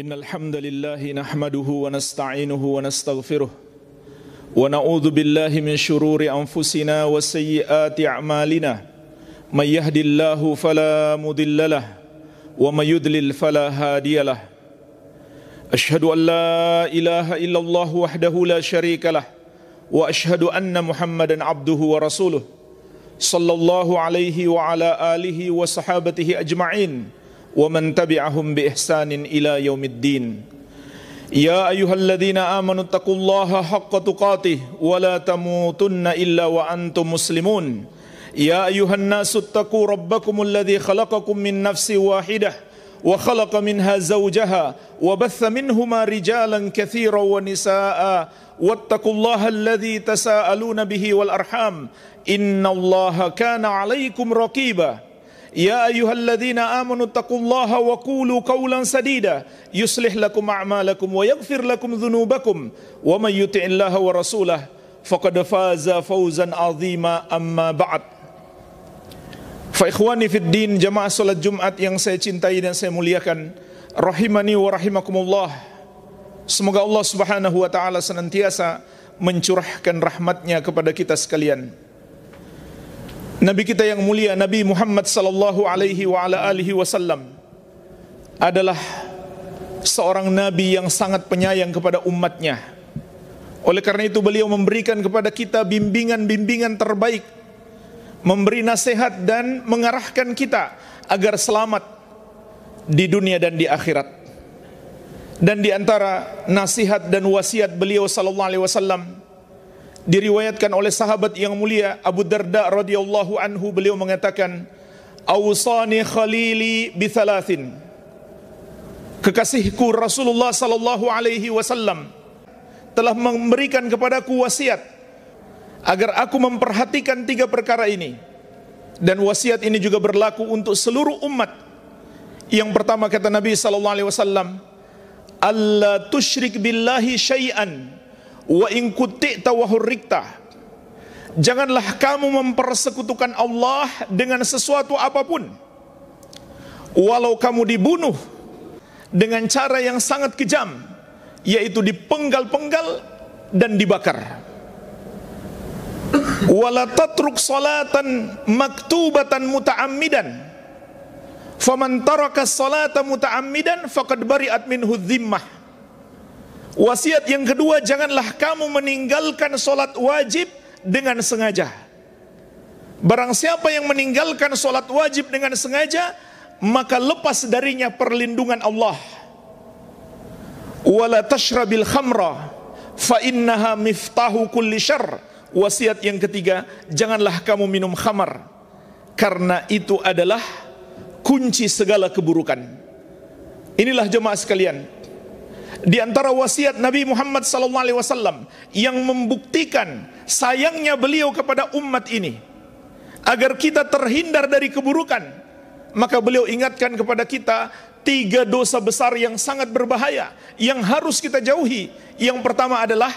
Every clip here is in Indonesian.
Innal hamdalillah nahmaduhu wa nasta'inuhu wa nastaghfiruh wa na'udzu billahi min shururi anfusina wa sayyiati a'malina may yahdihillahu fala mudhillalah wa may yudlil fala hadiyalah. Ashhadu an la ilaha illallah wahdahu la syarikalah wa ashhadu anna Muhammadan abduhu wa rasuluh sallallahu alaihi wa ala alihi wa sahabatihi ajma'in wa man tabi'ahum bi ihsanin ila yaumiddin. Ya ayyuhalladzina amanu taqullaha haqqa tuqatih wa la tamutunna illa wa antum muslimun. Ya ayyuhan nasu taqu rabbakumul ladzi khalaqakum min nafsin wahidah wa khalaqa minha zawjaha wa batha minhuma rijalan katsiran wa nisaa'a wattaqullaha alladzi tasaaluna bihi wal arham innallaha kana 'alaikum raqiba. Ya ayyuhalladzina amanu taqullaha wa qulu qawlan sadida yuslih lakum a'malakum wa yaghfir lakum dhunubakum wa may yuti'illaha wa rasulahu faqad faza fawzan 'azima. Amma ba'd. Fa ikhwani fid din, jamaah salat Jumat yang saya cintai dan saya muliakan, rahimani wa rahimakumullah. Semoga Allah Subhanahu wa taala senantiasa mencurahkan rahmatnya kepada kita sekalian. Nabi kita yang mulia, Nabi Muhammad sallallahu alaihi wa ala alihi wasallam adalah seorang nabi yang sangat penyayang kepada umatnya. Oleh karena itu beliau memberikan kepada kita bimbingan-bimbingan terbaik, memberi nasihat dan mengarahkan kita agar selamat di dunia dan di akhirat. Dan di antara nasihat dan wasiat beliau sallallahu alaihi wasallam diriwayatkan oleh sahabat yang mulia Abu Darda radhiyallahu anhu, beliau mengatakan, "Awsani khalili bi thalathin." Kekasihku Rasulullah sallallahu alaihi wasallam telah memberikan kepadaku wasiat agar aku memperhatikan 3 perkara ini. Dan wasiat ini juga berlaku untuk seluruh umat. Yang pertama kata Nabi sallallahu alaihi wasallam, "Alla tusyrik billahi syai'an wa in kuti'ta wa hurrikta." Janganlah kamu mempersekutukan Allah dengan sesuatu apapun, walau kamu dibunuh dengan cara yang sangat kejam, yaitu dipenggal-penggal dan dibakar. Wala tatruk salatan maktubatan muta'ammidan, faman taraka salata muta'ammidan faqad bari'at minhu dhimmah. Wasiat yang kedua, janganlah kamu meninggalkan solat wajib dengan sengaja. Barang siapa yang meninggalkan solat wajib dengan sengaja, maka lepas darinya perlindungan Allah. Wala tashrabil khamra fa innaha miftahu kulli syarr. Wasiat yang ketiga, janganlah kamu minum khamar, karena itu adalah kunci segala keburukan. Inilah jemaah sekalian, di antara wasiat Nabi Muhammad SAW yang membuktikan sayangnya beliau kepada umat ini agar kita terhindar dari keburukan, maka beliau ingatkan kepada kita 3 dosa besar yang sangat berbahaya yang harus kita jauhi. Yang pertama adalah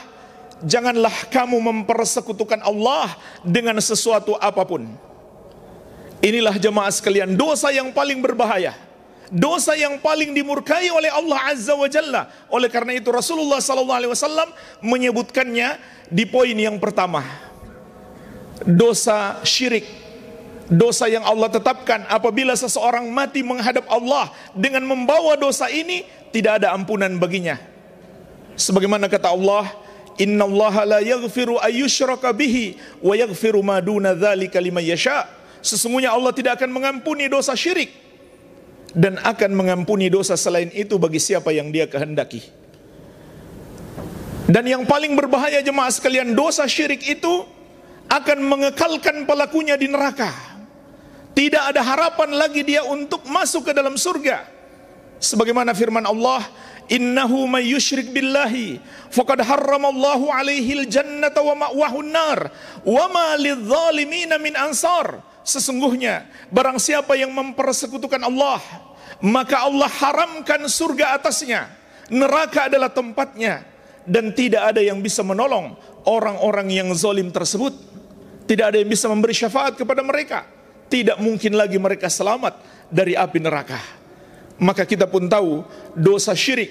janganlah kamu mempersekutukan Allah dengan sesuatu apapun. Inilah jemaah sekalian dosa yang paling berbahaya, dosa yang paling dimurkai oleh Allah Azza wa Jalla. Oleh karena itu Rasulullah SAW menyebutkannya di poin yang pertama, dosa syirik, dosa yang Allah tetapkan apabila seseorang mati menghadap Allah dengan membawa dosa ini, tidak ada ampunan baginya. Sebagaimana kata Allah, "Innallaha la yaghfiru ayyushraka bihi wa yaghfiru ma duna dzalika liman yasha." Sesungguhnya Allah tidak akan mengampuni dosa syirik dan akan mengampuni dosa selain itu bagi siapa yang Dia kehendaki. Dan yang paling berbahaya jemaah sekalian, dosa syirik itu akan mengekalkan pelakunya di neraka. Tidak ada harapan lagi dia untuk masuk ke dalam surga. Sebagaimana firman Allah, "Innahu may yusyrik billahi faqad harramallahu alaihil jannata wa ma'wahun nar wa ma lidzalimina min ansar." Sesungguhnya barang siapa yang mempersekutukan Allah, maka Allah haramkan surga atasnya, neraka adalah tempatnya, dan tidak ada yang bisa menolong orang-orang yang zalim tersebut. Tidak ada yang bisa memberi syafaat kepada mereka. Tidak mungkin lagi mereka selamat dari api neraka. Maka kita pun tahu dosa syirik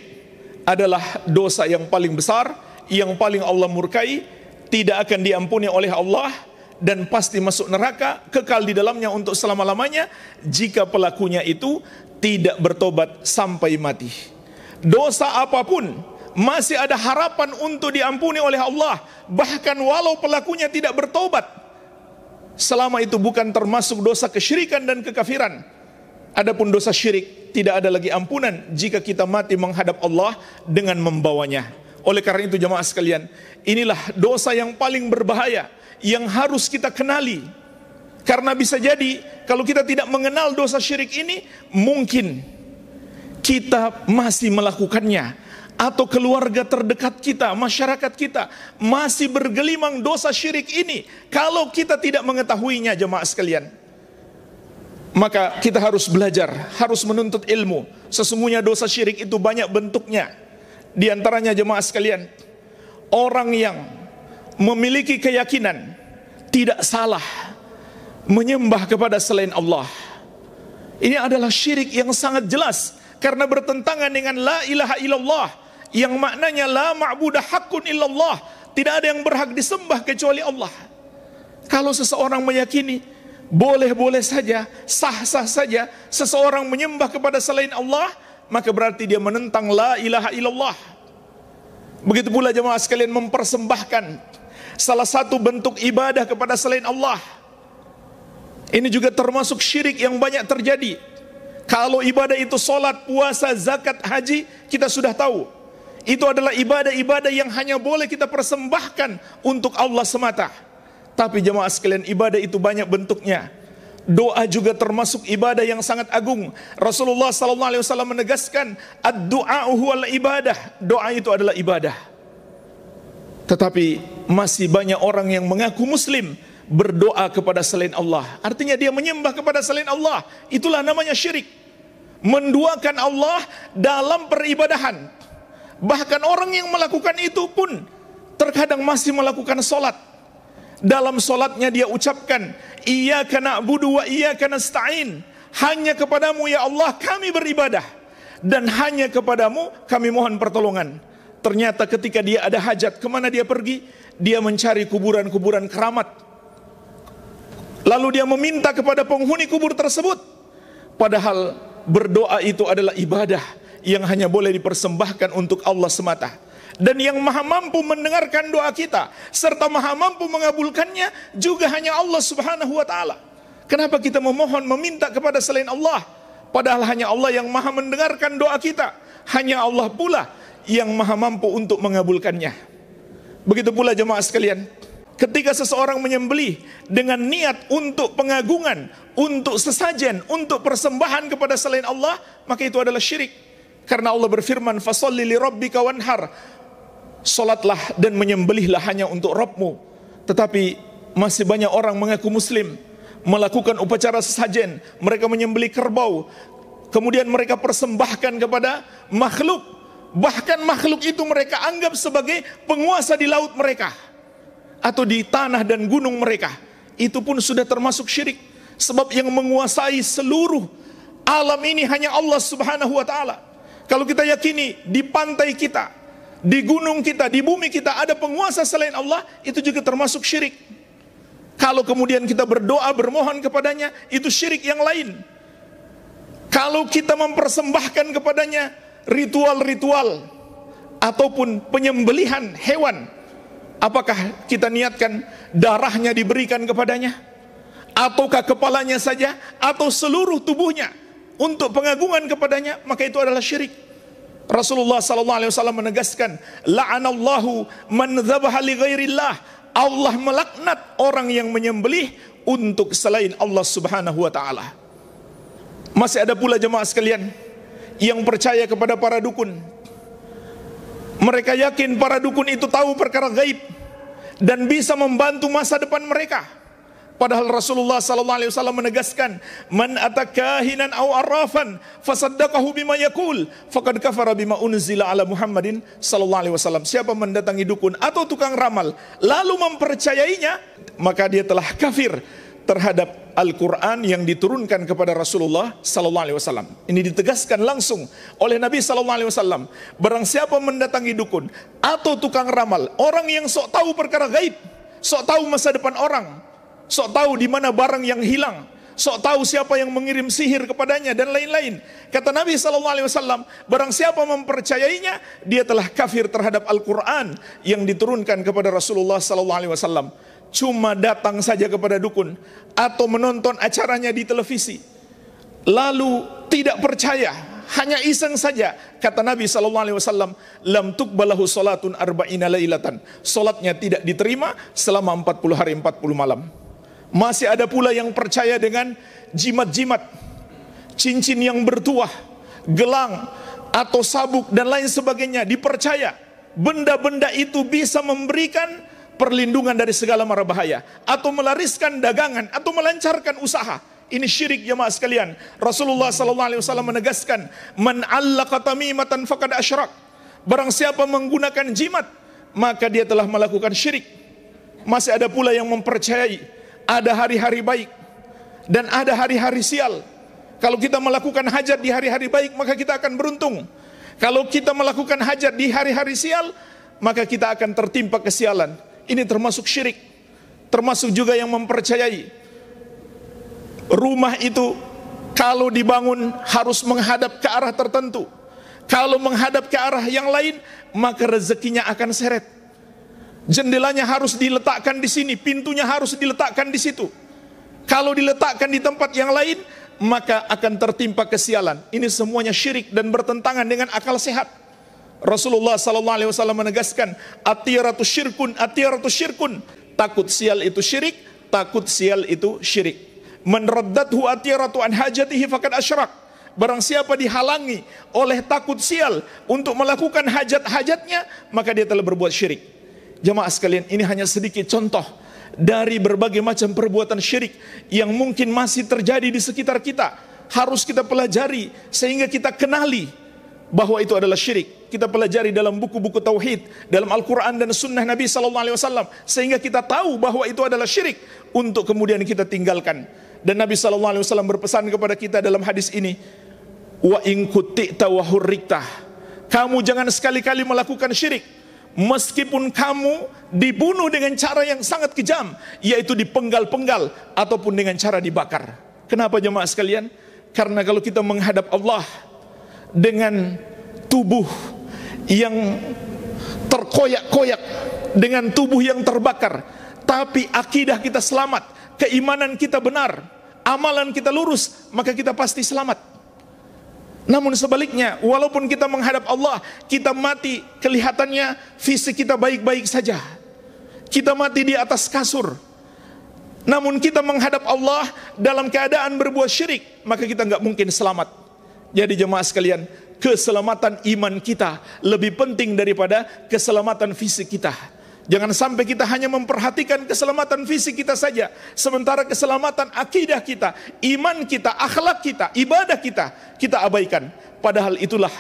adalah dosa yang paling besar, yang paling Allah murkai, tidak akan diampuni oleh Allah, dan pasti masuk neraka, kekal di dalamnya untuk selama-lamanya jika pelakunya itu tidak bertobat sampai mati. Dosa apapun masih ada harapan untuk diampuni oleh Allah, bahkan walau pelakunya tidak bertobat, selama itu bukan termasuk dosa kesyirikan dan kekafiran. Adapun dosa syirik tidak ada lagi ampunan jika kita mati menghadap Allah dengan membawanya. Oleh karena itu jemaah sekalian, inilah dosa yang paling berbahaya yang harus kita kenali. Karena bisa jadi kalau kita tidak mengenal dosa syirik ini, mungkin kita masih melakukannya, atau keluarga terdekat kita, masyarakat kita masih bergelimang dosa syirik ini kalau kita tidak mengetahuinya jemaah sekalian. Maka kita harus belajar, harus menuntut ilmu. Sesungguhnya dosa syirik itu banyak bentuknya. Di antaranya jemaah sekalian, orang yang memiliki keyakinan tidak salah menyembah kepada selain Allah. Ini adalah syirik yang sangat jelas, karena bertentangan dengan la ilaha illallah, yang maknanya la ma'budah haqqun illallah, tidak ada yang berhak disembah kecuali Allah. Kalau seseorang meyakini boleh-boleh saja, sah-sah saja seseorang menyembah kepada selain Allah, maka berarti dia menentang la ilaha illallah. Begitu pula jemaah sekalian mempersembahkan salah satu bentuk ibadah kepada selain Allah. Ini juga termasuk syirik yang banyak terjadi. Kalau ibadah itu solat, puasa, zakat, haji, kita sudah tahu itu adalah ibadah-ibadah yang hanya boleh kita persembahkan untuk Allah semata. Tapi jemaah sekalian, ibadah itu banyak bentuknya. Doa juga termasuk ibadah yang sangat agung. Rasulullah SAW menegaskan, ad-du'a'u huwal ibadah. Doa itu adalah ibadah. Tetapi masih banyak orang yang mengaku muslim berdoa kepada selain Allah. Artinya dia menyembah kepada selain Allah. Itulah namanya syirik. Menduakan Allah dalam peribadahan. Bahkan orang yang melakukan itu pun terkadang masih melakukan solat. Dalam solatnya dia ucapkan, iyyaka na'budu wa iyyaka nasta'in. Hanya kepadamu ya Allah kami beribadah, dan hanya kepadamu kami mohon pertolongan. Ternyata ketika dia ada hajat, kemana dia pergi? Dia mencari kuburan-kuburan keramat. Lalu dia meminta kepada penghuni kubur tersebut. Padahal berdoa itu adalah ibadah yang hanya boleh dipersembahkan untuk Allah semata. Dan yang maha mampu mendengarkan doa kita serta maha mampu mengabulkannya juga hanya Allah subhanahu wa ta'ala. Kenapa kita memohon, meminta kepada selain Allah? Padahal hanya Allah yang maha mendengarkan doa kita. Hanya Allah pula yang maha mampu untuk mengabulkannya. Begitu pula jemaah sekalian, ketika seseorang menyembelih dengan niat untuk pengagungan, untuk sesajen, untuk persembahan kepada selain Allah, maka itu adalah syirik. Karena Allah berfirman, fasolli li rabbika wanhar. Solatlah dan menyembelihlah hanya untuk Rabbmu. Tetapi masih banyak orang mengaku muslim, melakukan upacara sesajen. Mereka menyembelih kerbau, kemudian mereka persembahkan kepada makhluk. Bahkan makhluk itu mereka anggap sebagai penguasa di laut mereka atau di tanah dan gunung mereka. Itu pun sudah termasuk syirik. Sebab yang menguasai seluruh alam ini hanya Allah subhanahu wa ta'ala. Kalau kita yakini di pantai kita, di gunung kita, di bumi kita ada penguasa selain Allah, itu juga termasuk syirik. Kalau kemudian kita berdoa, bermohon kepadanya, itu syirik yang lain. Kalau kita mempersembahkan kepadanya ritual-ritual ataupun penyembelihan hewan, apakah kita niatkan darahnya diberikan kepadanya? Ataukah kepalanya saja? Atau seluruh tubuhnya untuk pengagungan kepadanya? Maka itu adalah syirik. Rasulullah SAW menegaskan, la'anallahu man dzabaha li ghairillah. Allah melaknat orang yang menyembelih untuk selain Allah subhanahu wa ta'ala. Masih ada pula jemaah sekalian yang percaya kepada para dukun. Mereka yakin para dukun itu tahu perkara gaib dan bisa membantu masa depan mereka. Padahal Rasulullah SAW menegaskan, man atakahinan aw arrafan fasaddaqahu bima yaqul faqad kafara bima unzila ala Muhammadin sallallahu alaihi wasallam. Siapa mendatangi dukun atau tukang ramal lalu mempercayainya, maka dia telah kafir terhadap Al-Quran yang diturunkan kepada Rasulullah sallallahu alaihi wasallam. Ini ditegaskan langsung oleh Nabi sallallahu alaihi wasallam. Barang siapa mendatangi dukun atau tukang ramal, orang yang sok tahu perkara gaib, sok tahu masa depan orang, sok tahu di mana barang yang hilang, sok tahu siapa yang mengirim sihir kepadanya dan lain-lain. Kata Nabi sallallahu alaihi wasallam, barang siapa mempercayainya, dia telah kafir terhadap Al-Quran yang diturunkan kepada Rasulullah sallallahu alaihi wasallam. Cuma datang saja kepada dukun atau menonton acaranya di televisi, lalu tidak percaya, hanya iseng saja. Kata Nabi SAW, lam tuqbalahu salatun arba'ina lailatan. Salatnya tidak diterima selama 40 hari 40 malam. Masih ada pula yang percaya dengan jimat-jimat, cincin yang bertuah, gelang atau sabuk dan lain sebagainya. Dipercaya benda-benda itu bisa memberikan perlindungan dari segala mara bahaya, atau melariskan dagangan, atau melancarkan usaha. Ini syirik jemaah sekalian. Rasulullah SAW menegaskan, man 'allaqa tamimatan faqad asyrak. Barang siapa menggunakan jimat, maka dia telah melakukan syirik. Masih ada pula yang mempercayai ada hari-hari baik dan ada hari-hari sial. Kalau kita melakukan hajat di hari-hari baik, maka kita akan beruntung. Kalau kita melakukan hajat di hari-hari sial, maka kita akan tertimpa kesialan. Ini termasuk syirik. Termasuk juga yang mempercayai rumah itu kalau dibangun harus menghadap ke arah tertentu. Kalau menghadap ke arah yang lain, maka rezekinya akan seret. Jendelanya harus diletakkan di sini, pintunya harus diletakkan di situ. Kalau diletakkan di tempat yang lain, maka akan tertimpa kesialan. Ini semuanya syirik dan bertentangan dengan akal sehat. Rasulullah sallallahu alaihi wasallam menegaskan, atiyaratu syirkun, atiyaratu syirkun. Takut sial itu syirik, takut sial itu syirik. Man raddathu atiyaratu an hajatihi faqad asyrak. Barang siapa dihalangi oleh takut sial untuk melakukan hajat-hajatnya, maka dia telah berbuat syirik. Jemaah sekalian, ini hanya sedikit contoh dari berbagai macam perbuatan syirik yang mungkin masih terjadi di sekitar kita. Harus kita pelajari sehingga kita kenali bahwa itu adalah syirik. Kita pelajari dalam buku-buku tauhid, dalam Al-Quran dan Sunnah Nabi SAW, sehingga kita tahu bahwa itu adalah syirik, untuk kemudian kita tinggalkan. Dan Nabi SAW berpesan kepada kita dalam hadis ini, wa in kuti'ta wa hurrikta. Kamu jangan sekali-kali melakukan syirik, meskipun kamu dibunuh dengan cara yang sangat kejam, yaitu dipenggal-penggal ataupun dengan cara dibakar. Kenapa jemaah sekalian? Karena kalau kita menghadap Allah dengan tubuh yang terkoyak-koyak, dengan tubuh yang terbakar, tapi akidah kita selamat, keimanan kita benar, amalan kita lurus, maka kita pasti selamat. Namun sebaliknya, walaupun kita menghadap Allah, kita mati, kelihatannya fisik kita baik-baik saja, kita mati di atas kasur, namun kita menghadap Allah dalam keadaan berbuat syirik, maka kita nggak mungkin selamat. Jadi jemaah sekalian, keselamatan iman kita lebih penting daripada keselamatan fisik kita. Jangan sampai kita hanya memperhatikan keselamatan fisik kita saja, sementara keselamatan akidah kita, iman kita, akhlak kita, ibadah kita abaikan. Padahal itulah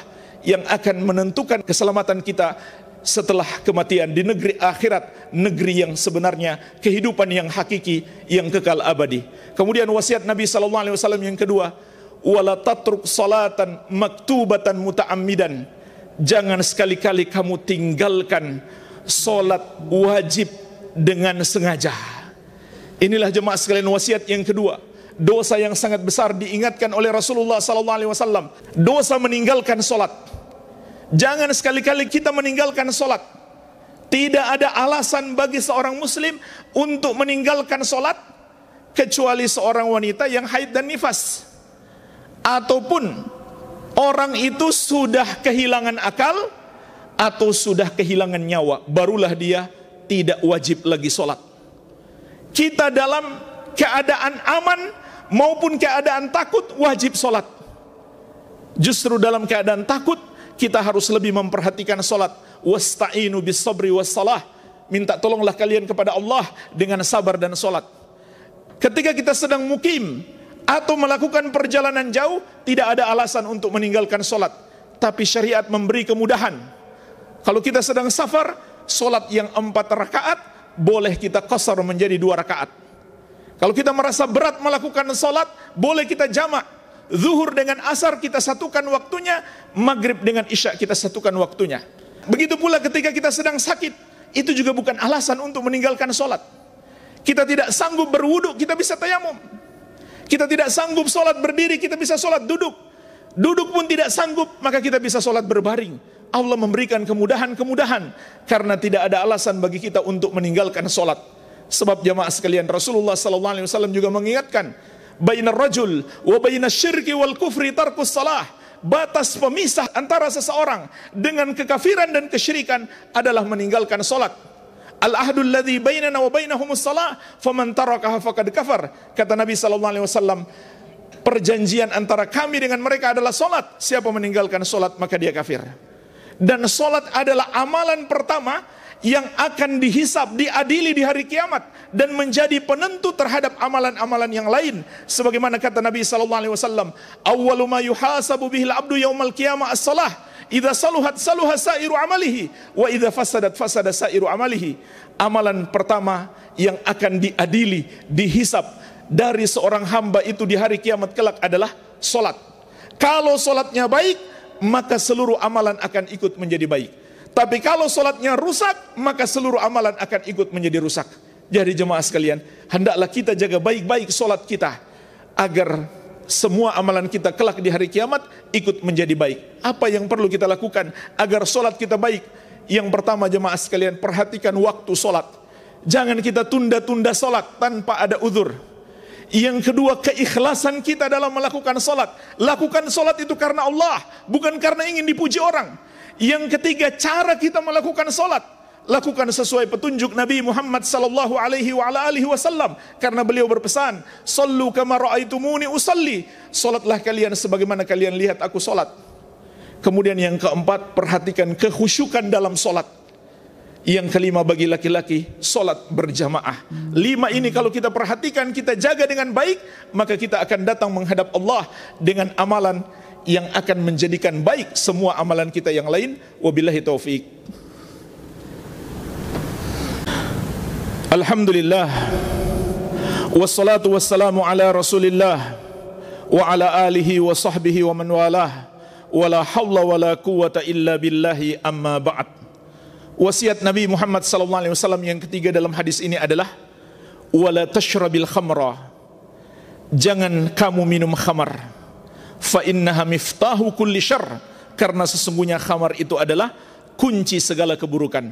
yang akan menentukan keselamatan kita setelah kematian di negeri akhirat, negeri yang sebenarnya, kehidupan yang hakiki, yang kekal abadi. Kemudian wasiat Nabi SAW yang kedua, wala tatruk salatan maktubatan muta'ammidan. Jangan sekali-kali kamu tinggalkan salat wajib dengan sengaja. Inilah jemaah sekalian wasiat yang kedua. Dosa yang sangat besar diingatkan oleh Rasulullah SAW. Dosa meninggalkan salat. Jangan sekali-kali kita meninggalkan salat. Tidak ada alasan bagi seorang muslim untuk meninggalkan salat kecuali seorang wanita yang haid dan nifas, ataupun orang itu sudah kehilangan akal atau sudah kehilangan nyawa, barulah dia tidak wajib lagi sholat. Kita dalam keadaan aman maupun keadaan takut wajib sholat. Justru dalam keadaan takut kita harus lebih memperhatikan sholat. Wasta'inu bis sabri was salah. Minta tolonglah kalian kepada Allah dengan sabar dan sholat. Ketika kita sedang mukim atau melakukan perjalanan jauh, tidak ada alasan untuk meninggalkan sholat. Tapi syariat memberi kemudahan. Kalau kita sedang safar, sholat yang 4 rakaat boleh kita qasar menjadi 2 rakaat. Kalau kita merasa berat melakukan sholat, boleh kita jamak. Zuhur dengan asar kita satukan waktunya, maghrib dengan isya kita satukan waktunya. Begitu pula ketika kita sedang sakit, itu juga bukan alasan untuk meninggalkan sholat. Kita tidak sanggup berwudu, kita bisa tayamum. Kita tidak sanggup sholat berdiri, kita bisa sholat duduk. Duduk pun tidak sanggup, maka kita bisa sholat berbaring. Allah memberikan kemudahan-kemudahan, karena tidak ada alasan bagi kita untuk meninggalkan sholat. Sebab jamaah sekalian, Rasulullah SAW juga mengingatkan, bainar rajul wa bainas syirki wal kufri tarkus salah. Batas pemisah antara seseorang dengan kekafiran dan kesyirikan adalah meninggalkan sholat. Al-ahdul ladzi bainana wa bainahumus salah, faman tarakaha faqad kafar. Kata Nabi SAW, perjanjian antara kami dengan mereka adalah sholat. Siapa meninggalkan sholat maka dia kafir. Dan sholat adalah amalan pertama yang akan dihisab, diadili di hari kiamat, dan menjadi penentu terhadap amalan-amalan yang lain. Sebagaimana kata Nabi SAW, awwalu ma yuhasabu bihil abdu yaumal qiyamah as-salah. Idza saluhat saluha sairu amalihi, wa idza fasadat fasada sairu amalihi. Amalan pertama yang akan diadili, dihisab dari seorang hamba itu di hari kiamat kelak adalah sholat. Kalau sholatnya baik, maka seluruh amalan akan ikut menjadi baik. Tapi kalau sholatnya rusak, maka seluruh amalan akan ikut menjadi rusak. Jadi jemaah sekalian, hendaklah kita jaga baik-baik sholat kita, agar semua amalan kita kelak di hari kiamat ikut menjadi baik. Apa yang perlu kita lakukan agar sholat kita baik? Yang pertama jemaah sekalian, perhatikan waktu sholat. Jangan kita tunda-tunda sholat tanpa ada uzur. Yang kedua, keikhlasan kita dalam melakukan sholat. Lakukan sholat itu karena Allah, bukan karena ingin dipuji orang. Yang ketiga, cara kita melakukan sholat, lakukan sesuai petunjuk Nabi Muhammad sallallahu alaihi wasallam, karena beliau berpesan, "Shallu kama ra'aitumuni usalli." Sholatlah kalian sebagaimana kalian lihat aku sholat. Kemudian yang keempat, perhatikan kekhusyukan dalam sholat. Yang kelima, bagi laki-laki, sholat berjamaah. 5 ini kalau kita perhatikan, kita jaga dengan baik, maka kita akan datang menghadap Allah dengan amalan yang akan menjadikan baik semua amalan kita yang lain. Wabillahi taufik. Alhamdulillah, wassalatu wassalamu ala rasulillah wa ala alihi wa sahbihi wa man walah, wa la hawla wa la quwata illa billahi, amma ba'd. Wasiat Nabi Muhammad SAW yang ketiga dalam hadis ini adalah, wala tashrabil khamra, jangan kamu minum khamar, fa innaha miftahu kulli syarr, karena sesungguhnya khamar itu adalah kunci segala keburukan.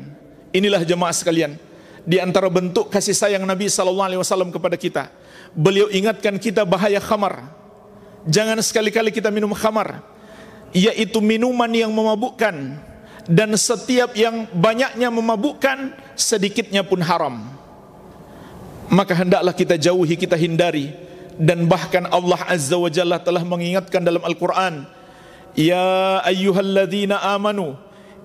Inilah jemaah sekalian, di antara bentuk kasih sayang Nabi SAW kepada kita, beliau ingatkan kita bahaya khamar. Jangan sekali-kali kita minum khamar, yaitu minuman yang memabukkan. Dan setiap yang banyaknya memabukkan, sedikitnya pun haram. Maka hendaklah kita jauhi, kita hindari. Dan bahkan Allah Azza wa Jalla telah mengingatkan dalam Al-Quran, ya ayyuhalladzina amanu,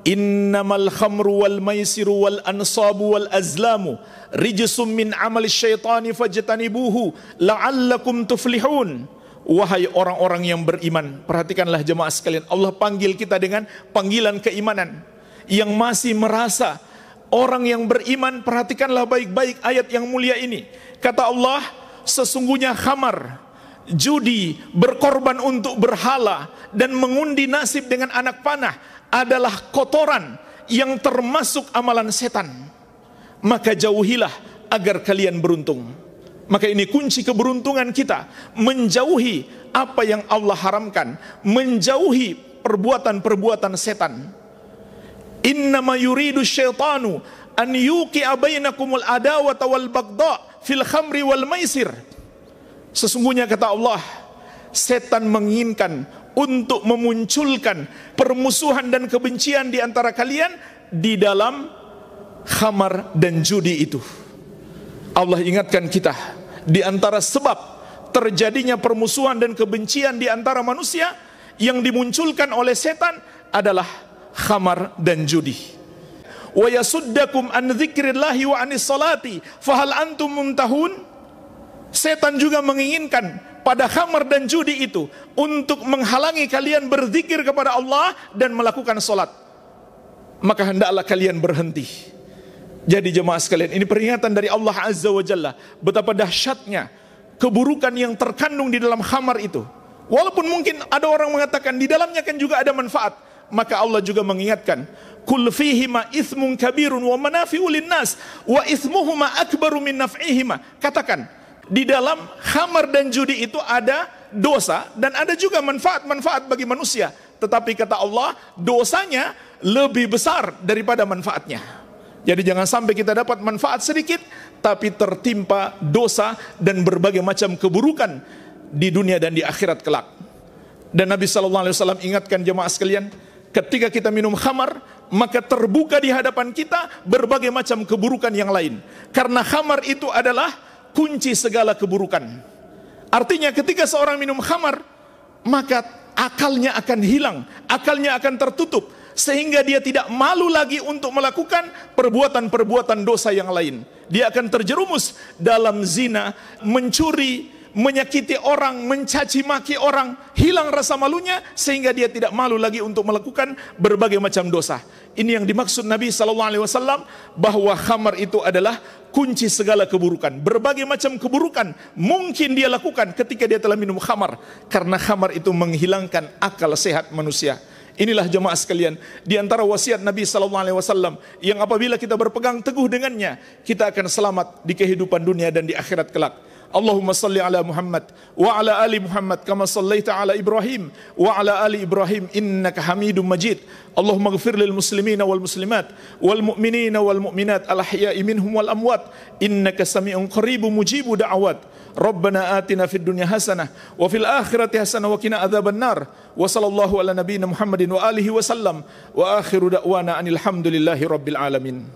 innamal khamru wal maisiru wal ansabu wal azlamu rijsum min amali syaitani fajtanibuhu la'allakum tuflihun. Wahai orang-orang yang beriman, perhatikanlah jemaah sekalian, Allah panggil kita dengan panggilan keimanan. Yang masih merasa orang yang beriman, perhatikanlah baik-baik ayat yang mulia ini. Kata Allah, sesungguhnya khamar, judi, berkorban untuk berhala, dan mengundi nasib dengan anak panah adalah kotoran yang termasuk amalan setan. Maka jauhilah agar kalian beruntung. Maka ini kunci keberuntungan kita, menjauhi apa yang Allah haramkan, menjauhi perbuatan-perbuatan setan. Innama yuridu syaitanu an yuqi'a bainakumul adawata wal baghdha fil khamri wal maisir. Sesungguhnya kata Allah, setan menginginkan untuk memunculkan permusuhan dan kebencian di antara kalian di dalam khamar dan judi itu. Allah ingatkan kita, di antara sebab terjadinya permusuhan dan kebencian di antara manusia yang dimunculkan oleh setan adalah khamar dan judi. Wa yasuddakum an dzikrillahi wa anis salati fahal antum muntahun. Setan juga menginginkan pada khamar dan judi itu untuk menghalangi kalian berzikir kepada Allah dan melakukan salat. Maka hendaklah kalian berhenti. Jadi jemaah sekalian, ini peringatan dari Allah Azza wa Jalla betapa dahsyatnya keburukan yang terkandung di dalam khamar itu. Walaupun mungkin ada orang mengatakan di dalamnya kan juga ada manfaat, maka Allah juga mengingatkan, kul fihima ithmun kabirun wa manafi'u linnas wa ithmuhuma akbaru min naf'ihima. Katakan, di dalam khamar dan judi itu ada dosa dan ada juga manfaat-manfaat bagi manusia. Tetapi kata Allah, dosanya lebih besar daripada manfaatnya. Jadi jangan sampai kita dapat manfaat sedikit, tapi tertimpa dosa dan berbagai macam keburukan di dunia dan di akhirat kelak. Dan Nabi SAW ingatkan jemaah sekalian, ketika kita minum khamar, maka terbuka di hadapan kita berbagai macam keburukan yang lain. Karena khamar itu adalah kunci segala keburukan. Artinya ketika seorang minum khamar, maka akalnya akan hilang, akalnya akan tertutup, sehingga dia tidak malu lagi untuk melakukan perbuatan-perbuatan dosa yang lain. Dia akan terjerumus dalam zina, mencuri, menyakiti orang, mencaci maki orang, hilang rasa malunya sehingga dia tidak malu lagi untuk melakukan berbagai macam dosa. Ini yang dimaksud Nabi SAW, bahwa khamar itu adalah kunci segala keburukan. Berbagai macam keburukan mungkin dia lakukan ketika dia telah minum khamar, karena khamar itu menghilangkan akal sehat manusia. Inilah jemaah sekalian, di antara wasiat Nabi SAW yang apabila kita berpegang teguh dengannya, kita akan selamat di kehidupan dunia dan di akhirat kelak. Allahumma salli ala Muhammad wa ala ali Muhammad kama sallaita ala Ibrahim wa ala ali Ibrahim innaka Hamidum Majid. Allahumma ighfir lil muslimina wal muslimat wal mu'minina wal mu'minat al ahya'i minhum wal amwat innaka sami'un qaribun mujibu da'awat. Rabbana atina fid dunya hasanah wa fil akhirati hasanah wa qina adzaban nar. Wa sallallahu ala nabiyyina Muhammadin wa alihi wa sallam wa akhiru da'wana anil hamdulillahi rabbil alamin.